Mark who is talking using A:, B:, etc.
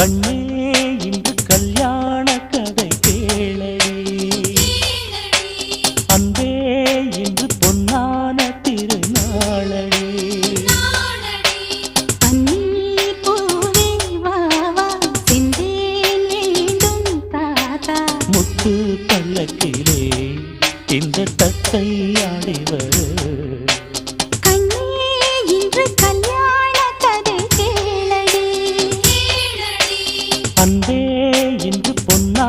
A: கண்ணே இன்று கல்யாண கதை கேளடி அன்பே இன்று பொன்னான திருநாளடி முத்து பல்லக்கிலே இந்த தத்தை ஆடிவர் அன்பே இன்று பொன்னா